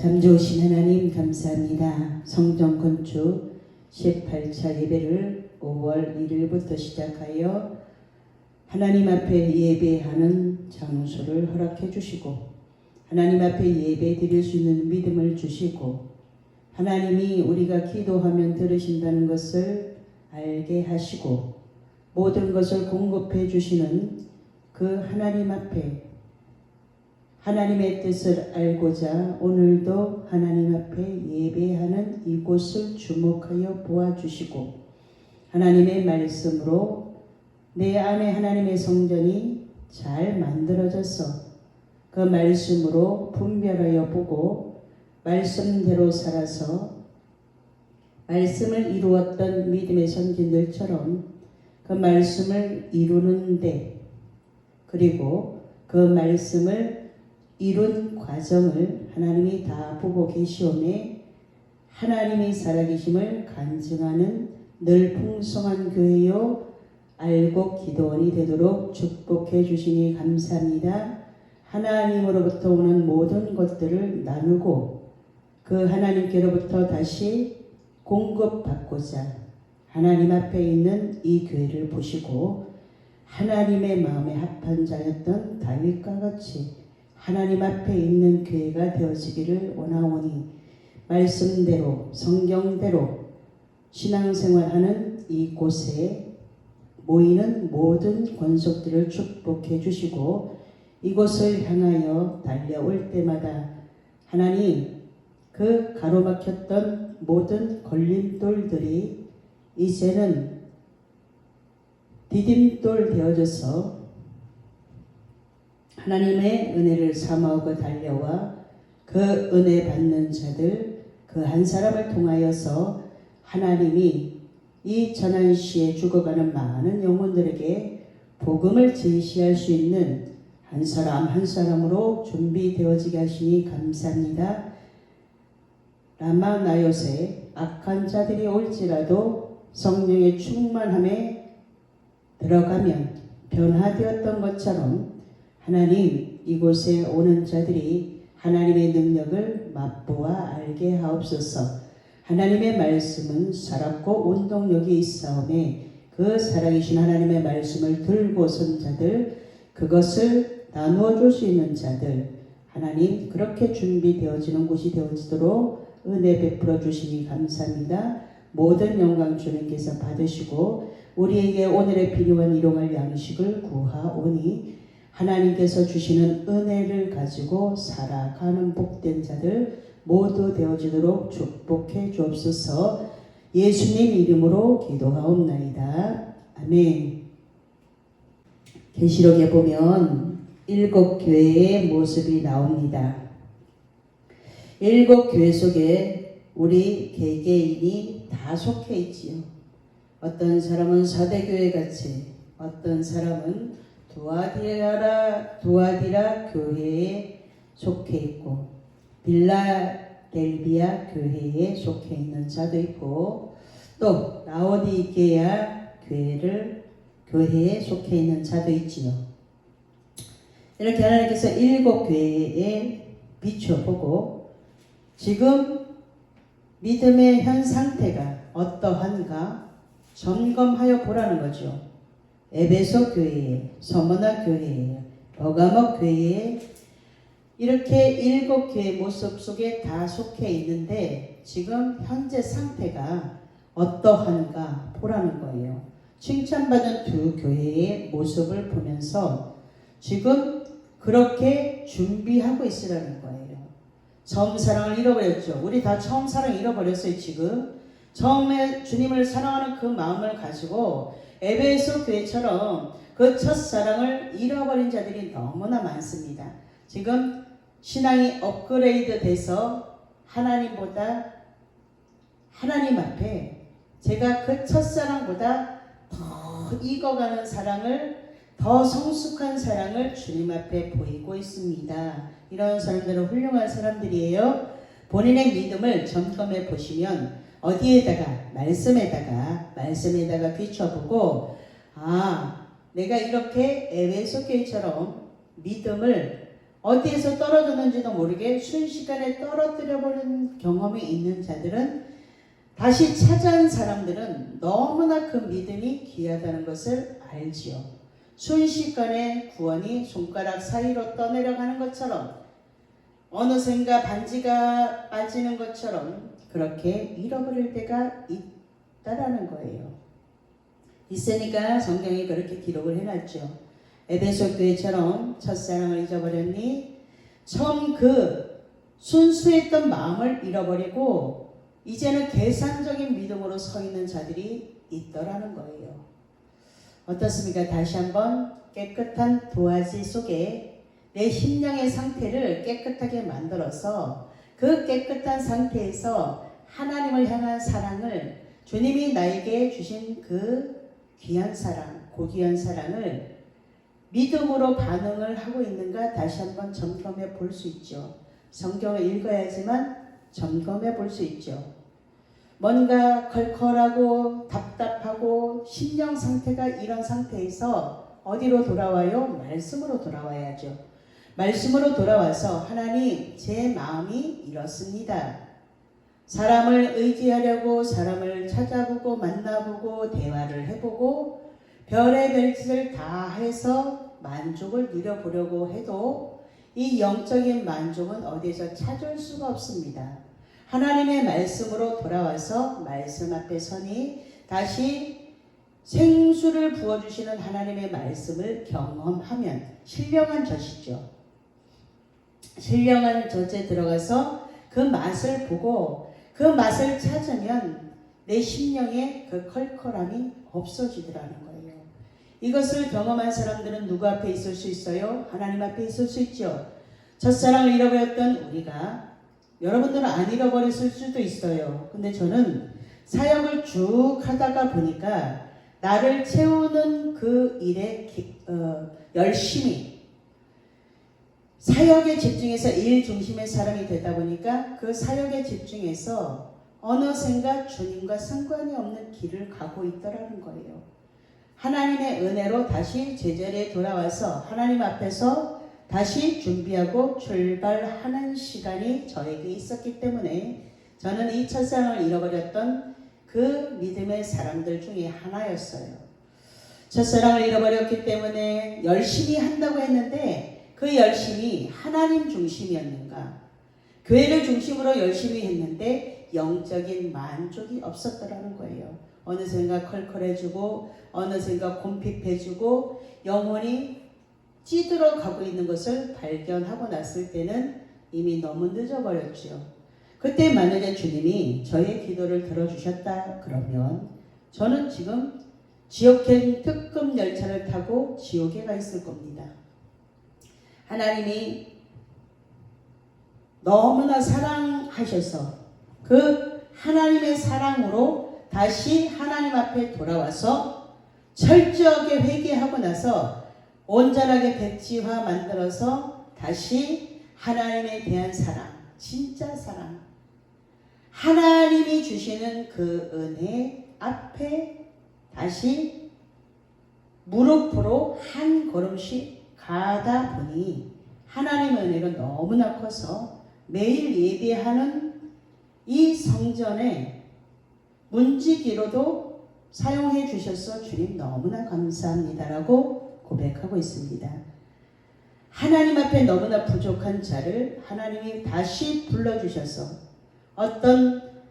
참 좋으신 하나님 감사합니다. 성전 건축 18차 예배를 5월 1일부터 시작하여 하나님 앞에 예배하는 장소를 허락해 주시고 하나님 앞에 예배 드릴 수 있는 믿음을 주시고 하나님이 우리가 기도하면 들으신다는 것을 알게 하시고 모든 것을 공급해 주시는 그 하나님 앞에 하나님의 뜻을 알고자 오늘도 하나님 앞에 예배하는 이곳을 주목하여 보아주시고 하나님의 말씀으로 내 안에 하나님의 성전이 잘 만들어져서 그 말씀으로 분별하여 보고 말씀대로 살아서 말씀을 이루었던 믿음의 선진들처럼 그 말씀을 이루는데 그리고 그 말씀을 이룬 과정을 하나님이 다 보고 계시오매 하나님이 살아계심을 간증하는 늘 풍성한 교회요 알곡 기도원이 되도록 축복해 주시니 감사합니다. 하나님으로부터 오는 모든 것들을 나누고 그 하나님께로부터 다시 공급받고자 하나님 앞에 있는 이 교회를 보시고 하나님의 마음에 합한 자였던 다윗과 같이 하나님 앞에 있는 교회가 되어지기를 원하오니 말씀대로 성경대로 신앙생활하는 이곳에 모이는 모든 권속들을 축복해 주시고 이곳을 향하여 달려올 때마다 하나님 그 가로막혔던 모든 걸림돌들이 이제는 디딤돌 되어져서 하나님의 은혜를 삼아오고 달려와 그 은혜 받는 자들 그 한 사람을 통하여서 하나님이 이 전환시에 죽어가는 많은 영혼들에게 복음을 제시할 수 있는 한 사람 한 사람으로 준비되어지게 하시니 감사합니다. 라마나요새 악한 자들이 올지라도 성령의 충만함에 들어가면 변화되었던 것처럼 하나님 이곳에 오는 자들이 하나님의 능력을 맛보아 알게 하옵소서. 하나님의 말씀은 살았고 운동력이 있사오매 그 살아계신 하나님의 말씀을 들고 선 자들 그것을 나누어 줄 수 있는 자들 하나님 그렇게 준비되어지는 곳이 되어지도록 은혜 베풀어 주시니 감사합니다. 모든 영광 주님께서 받으시고 우리에게 오늘의 필요한 일용할 양식을 구하오니 하나님께서 주시는 은혜를 가지고 살아가는 복된 자들 모두 되어지도록 축복해 주옵소서. 예수님 이름으로 기도하옵나이다. 아멘. 계시록에 보면 7교회의 모습이 나옵니다. 7교회 속에 우리 개개인이 다 속해 있지요. 어떤 사람은 사대교회 같이 어떤 사람은 두아디라 교회에 속해 있고 빌라델비아 교회에 속해 있는 자도 있고 또 라오디게아 교회에 속해 있는 자도 있지요. 이렇게 하나님께서 7교회에 비춰보고 지금 믿음의 현 상태가 어떠한가 점검하여 보라는 거죠. 에베소 교회에, 서머나 교회에, 버가모 교회에 이렇게 7교회의 모습 속에 다 속해 있는데 지금 현재 상태가 어떠한가 보라는 거예요. 칭찬받은 두 교회의 모습을 보면서 지금 그렇게 준비하고 있으라는 거예요. 처음 사랑을 잃어버렸죠. 우리 다 처음 사랑 잃어버렸어요. 지금 처음에 주님을 사랑하는 그 마음을 가지고 에베소 교회처럼 그 첫사랑을 잃어버린 자들이 너무나 많습니다. 지금 신앙이 업그레이드 돼서 하나님보다 하나님 앞에 제가 그 첫사랑보다 더 익어가는 사랑을 더 성숙한 사랑을 주님 앞에 보이고 있습니다. 이런 사람들은 훌륭한 사람들이에요. 본인의 믿음을 점검해 보시면 어디에다가 말씀에다가 비춰보고 내가 이렇게 에베소 교회처럼 믿음을 어디에서 떨어졌는지도 모르게 순식간에 떨어뜨려버린 경험이 있는 자들은, 다시 찾아온 사람들은 너무나 그 믿음이 귀하다는 것을 알지요. 순식간에 구원이 손가락 사이로 떠내려가는 것처럼, 어느샌가 반지가 빠지는 것처럼 그렇게 잃어버릴 때가 있다라는 거예요. 있으니까 성경이 그렇게 기록을 해놨죠. 에베소 교회처럼 첫사랑을 잊어버렸니? 처음 그 순수했던 마음을 잃어버리고 이제는 계산적인 믿음으로 서 있는 자들이 있더라는 거예요. 어떻습니까? 다시 한번 깨끗한 도화지 속에 내 심령의 상태를 깨끗하게 만들어서 그 깨끗한 상태에서 하나님을 향한 사랑을, 주님이 나에게 주신 그 귀한 사랑, 고귀한 사랑을 믿음으로 반응을 하고 있는가 다시 한번 점검해 볼 수 있죠. 성경을 읽어야지만 점검해 볼 수 있죠. 뭔가 컬컬하고 답답하고 심령 상태가 이런 상태에서 어디로 돌아와요? 말씀으로 돌아와야죠. 말씀으로 돌아와서 하나님, 제 마음이 이렇습니다. 사람을 의지하려고 사람을 찾아보고 만나보고 대화를 해보고 별의 짓을 다 해서 만족을 누려보려고 해도 이 영적인 만족은 어디에서 찾을 수가 없습니다. 하나님의 말씀으로 돌아와서 말씀 앞에 서니 다시 생수를 부어주시는 하나님의 말씀을 경험하면 신령한 젖이죠. 신령한 젖에 들어가서 그 맛을 보고 그 맛을 찾으면 내 심령에 그 컬컬함이 없어지더라는 거예요. 이것을 경험한 사람들은 누구 앞에 있을 수 있어요? 하나님 앞에 있을 수 있죠. 첫사랑을 잃어버렸던 우리가, 여러분들은 안 잃어버렸을 수도 있어요. 근데 저는 사역을 쭉 하다가 보니까 나를 채우는 그 일에 열심히 사역에 집중해서 일 중심의 사람이 되다 보니까 그 사역에 집중해서 어느샌가 주님과 상관이 없는 길을 가고 있더라는 거예요. 하나님의 은혜로 다시 제자리에 돌아와서 하나님 앞에서 다시 준비하고 출발하는 시간이 저에게 있었기 때문에 저는 이 첫사랑을 잃어버렸던 그 믿음의 사람들 중에 하나였어요. 첫사랑을 잃어버렸기 때문에 열심히 한다고 했는데 그 열심이 하나님 중심이었는가? 교회를 중심으로 열심히 했는데 영적인 만족이 없었더라는 거예요. 어느샌가 컬컬해지고 어느샌가 곰핍해지고 영혼이 찌들어 가고 있는 것을 발견하고 났을 때는 이미 너무 늦어버렸죠. 그때 만약에 주님이 저의 기도를 들어주셨다 그러면 저는 지금 지옥행 특급 열차를 타고 지옥에 가 있을 겁니다. 하나님이 너무나 사랑하셔서 그 하나님의 사랑으로 다시 하나님 앞에 돌아와서 철저하게 회개하고 나서 온전하게 백지화 만들어서 다시 하나님에 대한 사랑, 진짜 사랑, 하나님이 주시는 그 은혜 앞에 다시 무릎으로 한 걸음씩 가다 보니 하나님의 은혜가 너무나 커서 매일 예배하는 이 성전에 문지기로도 사용해 주셔서 주님 너무나 감사합니다라고 고백하고 있습니다. 하나님 앞에 너무나 부족한 자를 하나님이 다시 불러주셔서 어떤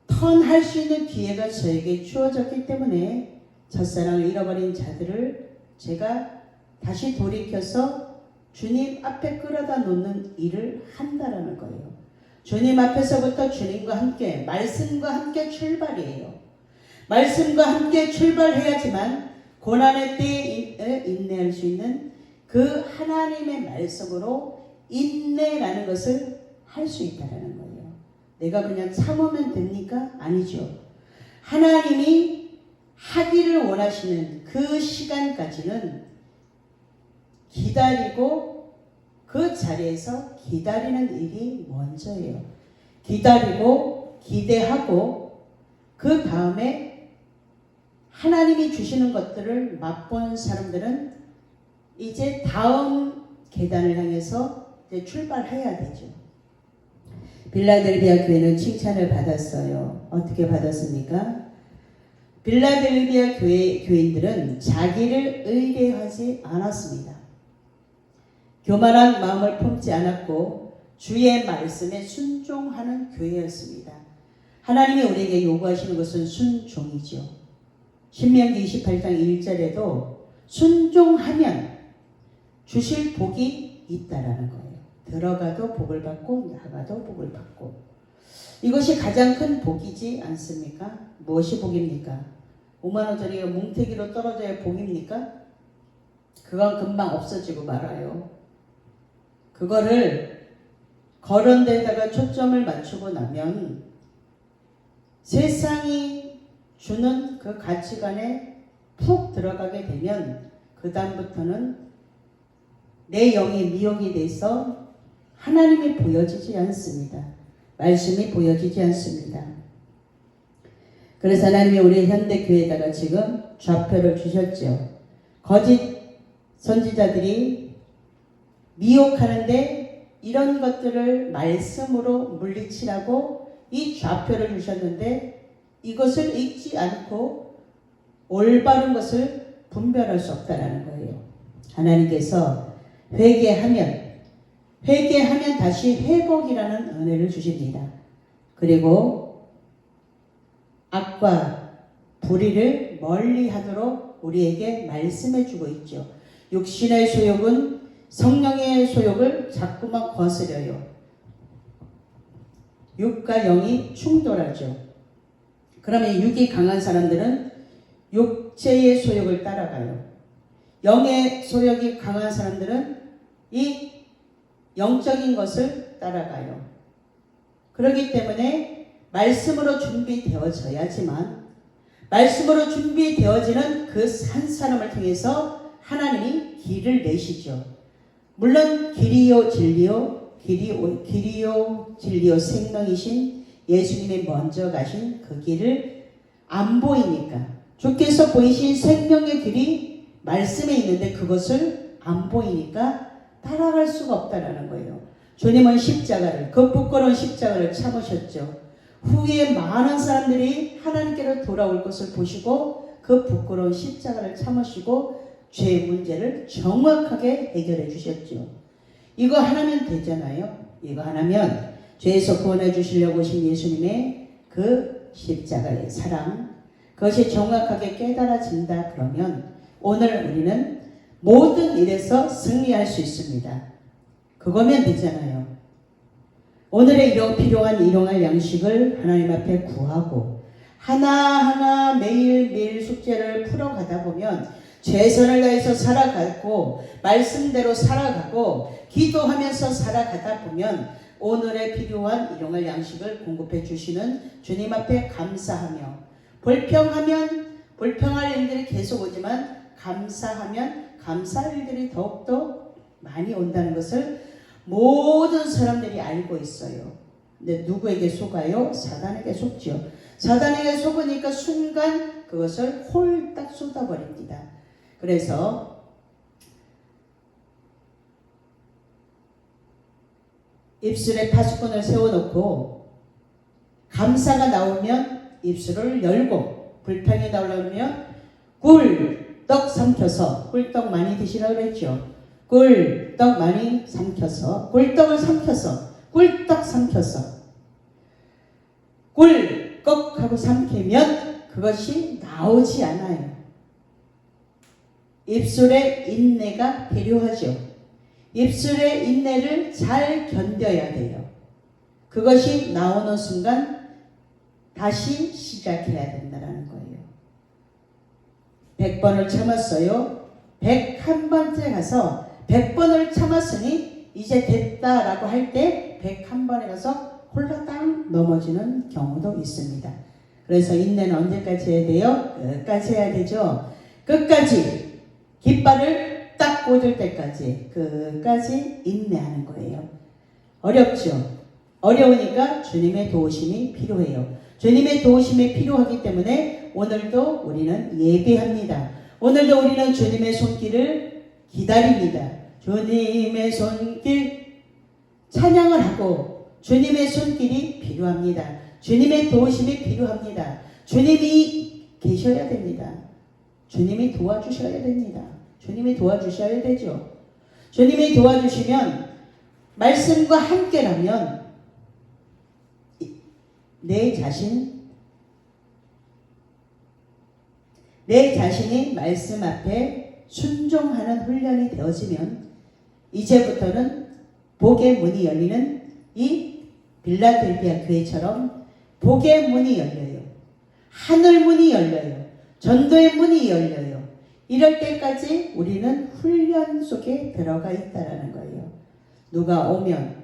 턴할 수 있는 기회가 저에게 주어졌기 때문에 첫사랑을 잃어버린 자들을 제가 다시 돌이켜서 주님 앞에 끌어다 놓는 일을 한다라는 거예요. 주님 앞에서부터 주님과 함께, 말씀과 함께 출발이에요. 말씀과 함께 출발해야지만 고난의 때에 인내할 수 있는 그 하나님의 말씀으로 인내라는 것을 할 수 있다는 거예요. 내가 그냥 참으면 됩니까? 아니죠. 하나님이 하기를 원하시는 그 시간까지는 기다리고 그 자리에서 기다리는 일이 먼저예요. 기다리고 기대하고 그 다음에 하나님이 주시는 것들을 맛본 사람들은 이제 다음 계단을 향해서 이제 출발해야 되죠. 빌라델비아 교회는 칭찬을 받았어요. 어떻게 받았습니까? 빌라델비아 교인들은 자기를 의뢰하지 않았습니다. 교만한 마음을 품지 않았고 주의 말씀에 순종하는 교회였습니다. 하나님이 우리에게 요구하시는 것은 순종이죠. 신명기 28장 1절에도 순종하면 주실 복이 있다라는 거예요. 들어가도 복을 받고 나가도 복을 받고. 이것이 가장 큰 복이지 않습니까? 무엇이 복입니까? 5만원짜리가 뭉태기로 떨어져야 복입니까? 그건 금방 없어지고 말아요. 그거를 그런 데다가 초점을 맞추고 나면 세상이 주는 그 가치관에 푹 들어가게 되면 그 다음부터는 내 영이 미혹이 돼서 하나님이 보여지지 않습니다. 말씀이 보여지지 않습니다. 그래서 하나님이 우리 현대교회에다가 지금 좌표를 주셨죠. 거짓 선지자들이 미혹하는데 이런 것들을 말씀으로 물리치라고 이 좌표를 주셨는데 이것을 읽지 않고 올바른 것을 분별할 수 없다라는 거예요. 하나님께서 회개하면 다시 회복이라는 은혜를 주십니다. 그리고 악과 불의를 멀리하도록 우리에게 말씀해 주고 있죠. 육신의 소욕은 성령의 소욕을 자꾸만 거스려요. 육과 영이 충돌하죠. 그러면 육이 강한 사람들은 육체의 소욕을 따라가요. 영의 소욕이 강한 사람들은 이 영적인 것을 따라가요. 그렇기 때문에 말씀으로 준비되어져야지만 말씀으로 준비되어지는 그 한 사람을 통해서 하나님이 길을 내시죠. 물론 길이요 진리요 생명이신 예수님이 먼저 가신 그 길을 안 보이니까 주께서 보이신 생명의 길이 말씀에 있는데 그것을 안 보이니까 따라갈 수가 없다라는 거예요. 주님은 십자가를 그 부끄러운 십자가를 참으셨죠. 후에 많은 사람들이 하나님께로 돌아올 것을 보시고 그 부끄러운 십자가를 참으시고 죄의 문제를 정확하게 해결해 주셨죠. 이거 하나면 되잖아요. 이거 하나면 죄에서 구원해 주시려고 오신 예수님의 그 십자가의 사랑 그것이 정확하게 깨달아진다 그러면 오늘 우리는 모든 일에서 승리할 수 있습니다. 그거면 되잖아요. 오늘의 필요한 일용할 양식을 하나님 앞에 구하고 하나하나 매일매일 숙제를 풀어가다 보면 최선을 다해서 살아가고 말씀대로 살아가고 기도하면서 살아가다 보면 오늘의 필요한 일용할 양식을 공급해 주시는 주님 앞에 감사하며 불평할 일들이 계속 오지만 감사하면 감사할 일들이 더욱더 많이 온다는 것을 모든 사람들이 알고 있어요. 근데 누구에게 속아요? 사단에게 속죠. 사단에게 속으니까 순간 그것을 홀딱 쏟아버립니다. 그래서 입술에 파수꾼을 세워놓고 감사가 나오면 입술을 열고 불평이 나오려면 꿀떡 삼켜서 꿀떡 많이 드시라고 그랬죠. 꿀떡 많이 삼켜서 꿀떡을 삼켜서 꿀떡 삼켜서 꿀꺽 하고 삼키면 그것이 나오지 않아요. 입술에 인내가 필요하죠. 입술의 인내를 잘 견뎌야 돼요. 그것이 나오는 순간 다시 시작해야 된다는 거예요. 100번을 참았어요. 101번째 가서 100번을 참았으니 이제 됐다라고 할 때 101번에 가서 홀라당 넘어지는 경우도 있습니다. 그래서 인내는 언제까지 해야 돼요? 끝까지 해야 되죠. 끝까지 깃발을 딱 꽂을 때까지 끝까지 인내하는 거예요. 어렵죠. 어려우니까 주님의 도우심이 필요해요. 주님의 도우심이 필요하기 때문에 오늘도 우리는 예배합니다. 오늘도 우리는 주님의 손길을 기다립니다. 주님의 손길 찬양을 하고 주님의 손길이 필요합니다. 주님의 도우심이 필요합니다. 주님이 계셔야 됩니다. 주님이 도와주셔야 됩니다. 주님이 도와주셔야 되죠. 주님이 도와주시면 말씀과 함께라면 내 자신이 말씀 앞에 순종하는 훈련이 되어지면 이제부터는 복의 문이 열리는 이 빌라델비아 교회처럼 복의 문이 열려요. 하늘 문이 열려요. 전도의 문이 열려요. 이럴 때까지 우리는 훈련 속에 들어가 있다라는 거예요. 누가 오면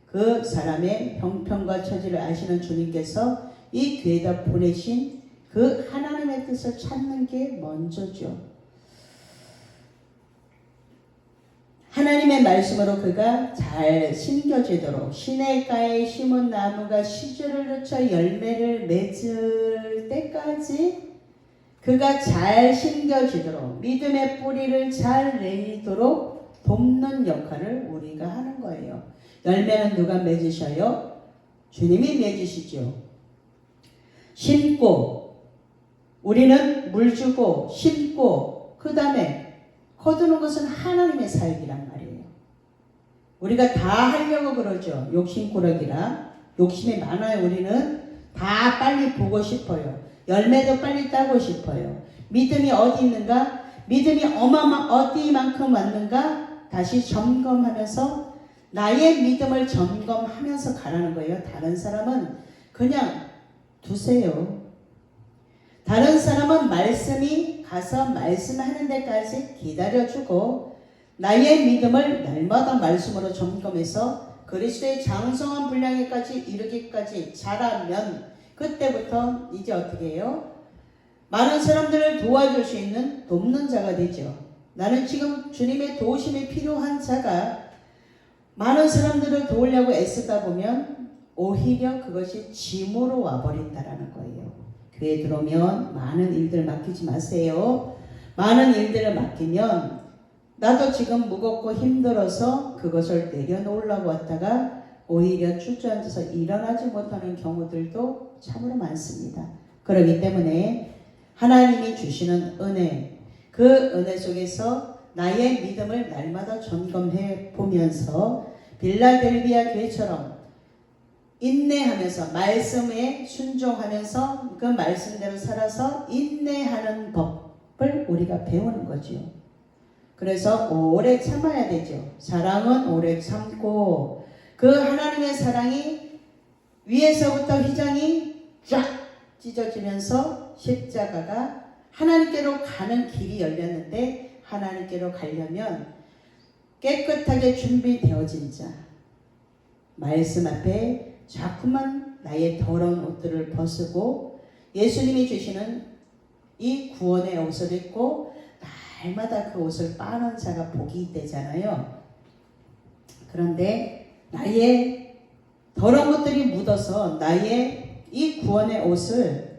그 사람의 형편과 처지를 아시는 주님께서 이 교회에다 보내신 그 하나님의 뜻을 찾는 게 먼저죠. 하나님의 말씀으로 그가 잘 심겨지도록 시냇가에 심은 나무가 시절을 거쳐 열매를 맺을 때까지 그가 잘 심겨지도록 믿음의 뿌리를 잘 내리도록 돕는 역할을 우리가 하는 거예요. 열매는 누가 맺으셔요? 주님이 맺으시죠. 심고 우리는 물 주고 심고 그 다음에 거두는 것은 하나님의 사역이란 말이에요. 우리가 다 하려고 그러죠. 욕심꾸러기라. 욕심이 많아요. 우리는 다 빨리 보고 싶어요. 열매도 빨리 따고 싶어요. 믿음이 어디 있는가? 믿음이 어디만큼 왔는가? 다시 점검하면서 나의 믿음을 점검하면서 가라는 거예요. 다른 사람은 그냥 두세요. 다른 사람은 말씀이 가서 말씀하는 데까지 기다려주고 나의 믿음을 날마다 말씀으로 점검해서 그리스도의 장성한 분량에까지 이르기까지 자라면 그때부터 이제 어떻게 해요? 많은 사람들을 도와줄 수 있는 돕는 자가 되죠. 나는 지금 주님의 도우심이 필요한 자가 많은 사람들을 도우려고 애쓰다 보면 오히려 그것이 짐으로 와버린다라는 거예요. 교회에 들어오면 많은 일들 맡기지 마세요. 많은 일들을 맡기면 나도 지금 무겁고 힘들어서 그것을 내려놓으려고 왔다가 오히려 주저앉아서 일어나지 못하는 경우들도 참으로 많습니다. 그렇기 때문에 하나님이 주시는 은혜, 그 은혜 속에서 나의 믿음을 날마다 점검해 보면서 빌라델비아 교회처럼 인내하면서 말씀에 순종하면서 그 말씀대로 살아서 인내하는 법을 우리가 배우는 거죠. 그래서 오래 참아야 되죠. 사랑은 오래 참고 그 하나님의 사랑이 위에서부터 휘장이 쫙 찢어지면서 십자가가 하나님께로 가는 길이 열렸는데 하나님께로 가려면 깨끗하게 준비되어진 자 말씀 앞에 자꾸만 나의 더러운 옷들을 벗고 예수님이 주시는 이 구원의 옷을 입고 날마다 그 옷을 빠는 자가 복이 되잖아요. 그런데 나의 더러운 것들이 묻어서 나의 이 구원의 옷을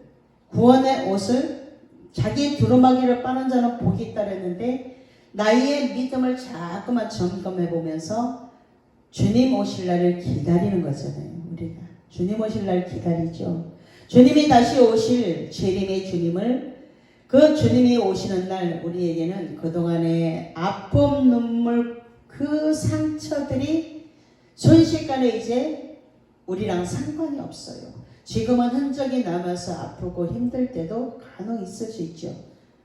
자기의 두루마기를 빠는 자는 복이 있다 그랬는데 나의 믿음을 자꾸만 점검해 보면서 주님 오실 날을 기다리는 거잖아요. 우리가 주님 오실 날 기다리죠. 주님이 다시 오실 재림의 주님을 그 주님이 오시는 날 우리에게는 그동안의 아픔 눈물 그 상처들이 순식간에 이제 우리랑 상관이 없어요. 지금은 흔적이 남아서 아프고 힘들 때도 간혹 있을 수 있죠.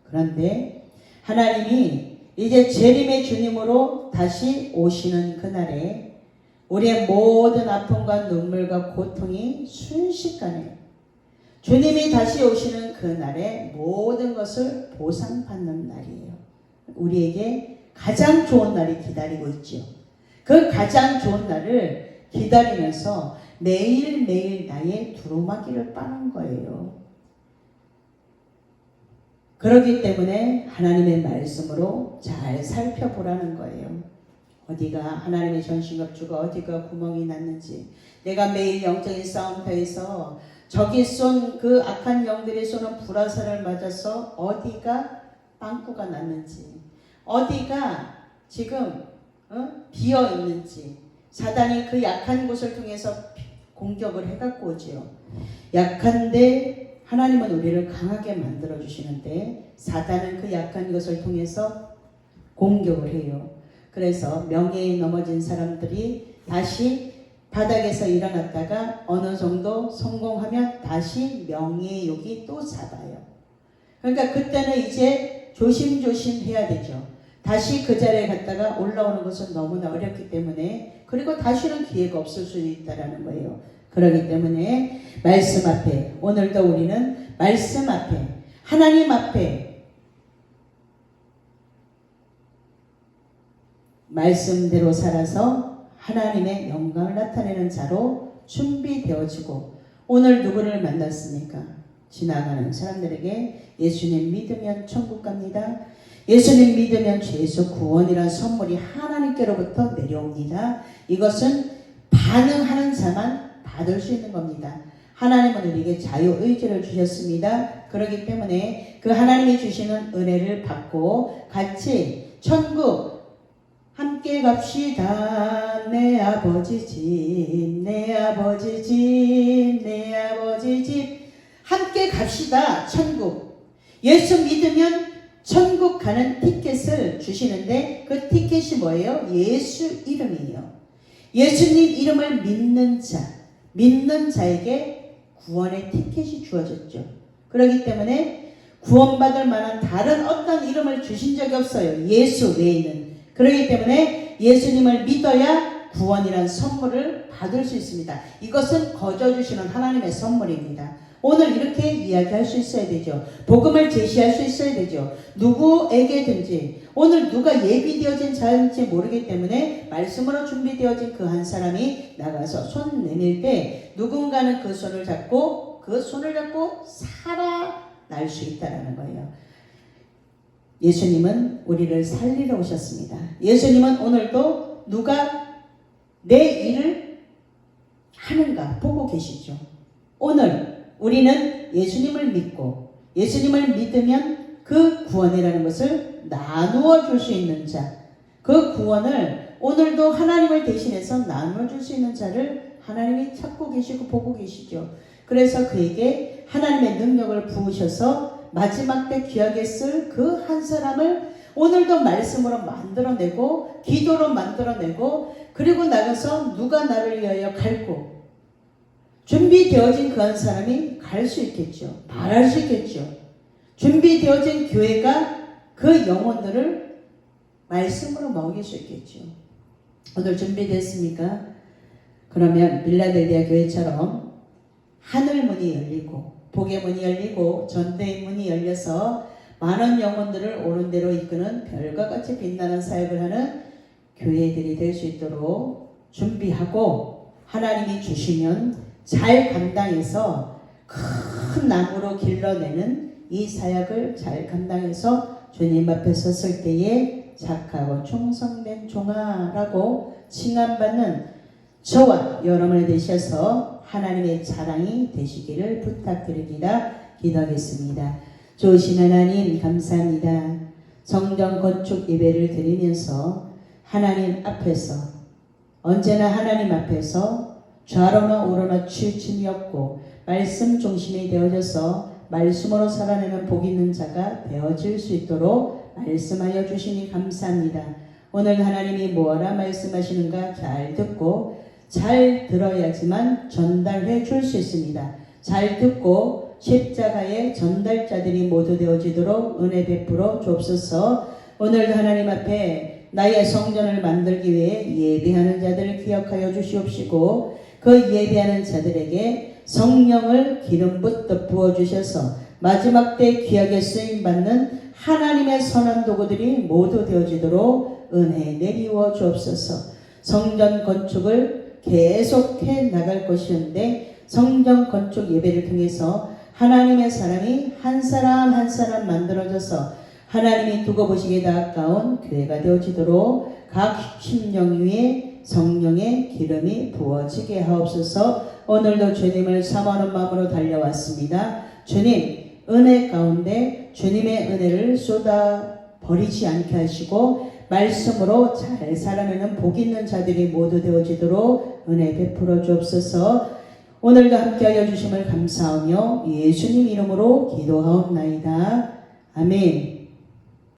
그런데 하나님이 이제 재림의 주님으로 다시 오시는 그날에 우리의 모든 아픔과 눈물과 고통이 순식간에 주님이 다시 오시는 그날에 모든 것을 보상받는 날이에요. 우리에게 가장 좋은 날이 기다리고 있죠. 그 가장 좋은 날을 기다리면서 매일매일 나의 두루마기를 빠는 거예요. 그렇기 때문에 하나님의 말씀으로 잘 살펴보라는 거예요. 어디가 하나님의 전신갑주가 어디가 구멍이 났는지 내가 매일 영적인 싸움터에서 적이 쏜 그 악한 영들이 쏘는 불화살을 맞아서 어디가 빵꾸가 났는지 어디가 지금 비어 있는지 사단이 그 약한 곳을 통해서 공격을 해갖고 오지요. 약한데 하나님은 우리를 강하게 만들어 주시는데 사단은 그 약한 것을 통해서 공격을 해요. 그래서 명예에 넘어진 사람들이 다시 바닥에서 일어났다가 어느 정도 성공하면 다시 명예의 욕이 또 잡아요. 그러니까 그때는 이제 조심조심 해야 되죠. 다시 그 자리에 갔다가 올라오는 것은 너무나 어렵기 때문에, 그리고 다시는 기회가 없을 수 있다는 거예요. 그렇기 때문에 말씀 앞에, 오늘도 우리는 말씀 앞에, 하나님 앞에 말씀대로 살아서 하나님의 영광을 나타내는 자로 준비되어지고, 오늘 누구를 만났습니까? 지나가는 사람들에게 예수님 믿으면 천국 갑니다. 예수님 믿으면 죄에서 구원이란 선물이 하나님께로부터 내려옵니다. 이것은 반응하는 자만 받을 수 있는 겁니다. 하나님은 우리에게 자유의지를 주셨습니다. 그렇기 때문에 그 하나님이 주시는 은혜를 받고 같이 천국 함께 갑시다. 내 아버지 집, 내 아버지 집, 내 아버지 집. 함께 갑시다. 천국. 예수 믿으면 천국 가는 티켓을 주시는데 그 티켓이 뭐예요? 예수 이름이에요. 예수님 이름을 믿는 자, 믿는 자에게 구원의 티켓이 주어졌죠. 그렇기 때문에 구원받을 만한 다른 어떤 이름을 주신 적이 없어요. 예수 외에는. 그렇기 때문에 예수님을 믿어야 구원이란 선물을 받을 수 있습니다. 이것은 거저 주시는 하나님의 선물입니다. 오늘 이렇게 이야기할 수 있어야 되죠. 복음을 제시할 수 있어야 되죠. 누구에게든지, 오늘 누가 예비되어진 자인지 모르기 때문에 말씀으로 준비되어진 그 한 사람이 나가서 손 내밀 때 누군가는 그 손을 잡고 살아날 수 있다는 거예요. 예수님은 우리를 살리러 오셨습니다. 예수님은 오늘도 누가 내 일을 하는가 보고 계시죠. 오늘 우리는 예수님을 믿고 예수님을 믿으면 그 구원이라는 것을 나누어 줄 수 있는 자, 그 구원을 오늘도 하나님을 대신해서 나누어 줄 수 있는 자를 하나님이 찾고 계시고 보고 계시죠. 그래서 그에게 하나님의 능력을 부으셔서 마지막 때 귀하게 쓸 그 한 사람을 오늘도 말씀으로 만들어내고 기도로 만들어내고, 그리고 나가서 누가 나를 위하여 갈고 준비되어진 그 한 사람이 갈 수 있겠죠. 말할 수 있겠죠. 준비되어진 교회가 그 영혼들을 말씀으로 먹일 수 있겠죠. 오늘 준비됐습니까? 그러면 빌라델비아 교회처럼 하늘 문이 열리고 복의 문이 열리고 전도의 문이 열려서 많은 영혼들을 옳은 대로 이끄는 별과 같이 빛나는 사역을 하는 교회들이 될 수 있도록 준비하고, 하나님이 주시면 잘 감당해서 큰 나무로 길러내는 이 사역을 잘 감당해서 주님 앞에 섰을 때에 착하고 충성된 종아라고 칭함받는 저와 여러분이 되셔서 하나님의 자랑이 되시기를 부탁드립니다. 기도하겠습니다. 좋으신 하나님 감사합니다. 성전 건축 예배를 드리면서 하나님 앞에서, 언제나 하나님 앞에서 좌로나 우로나 치우침이 없고 말씀 중심이 되어져서 말씀으로 살아내는 복 있는 자가 되어질 수 있도록 말씀하여 주시니 감사합니다. 오늘 하나님이 뭐라 말씀하시는가 잘 듣고 잘 들어야지만 전달해 줄 수 있습니다. 잘 듣고 십자가의 전달자들이 모두 되어지도록 은혜 베풀어 주옵소서. 오늘도 하나님 앞에 나의 성전을 만들기 위해 예배하는 자들을 기억하여 주시옵시고, 그 예배하는 자들에게 성령을 기름붓 부어주셔서 마지막 때 귀하게 쓰임받는 하나님의 선한 도구들이 모두 되어지도록 은혜 내리워 주옵소서. 성전 건축을 계속해 나갈 것이었는데 성전 건축 예배를 통해서 하나님의 사람이 한 사람 한 사람 만들어져서 하나님이 두고 보시기에 가까운 교회가 되어지도록 각 심령 위에 성령의 기름이 부어지게 하옵소서. 오늘도 주님을 사모하는 마음으로 달려왔습니다. 주님, 은혜 가운데 주님의 은혜를 쏟아 버리지 않게 하시고 말씀으로 잘 살아내는 복 있는 자들이 모두 되어지도록 은혜 베풀어 주옵소서. 오늘도 함께하여 주심을 감사하며 예수님 이름으로 기도하옵나이다. 아멘.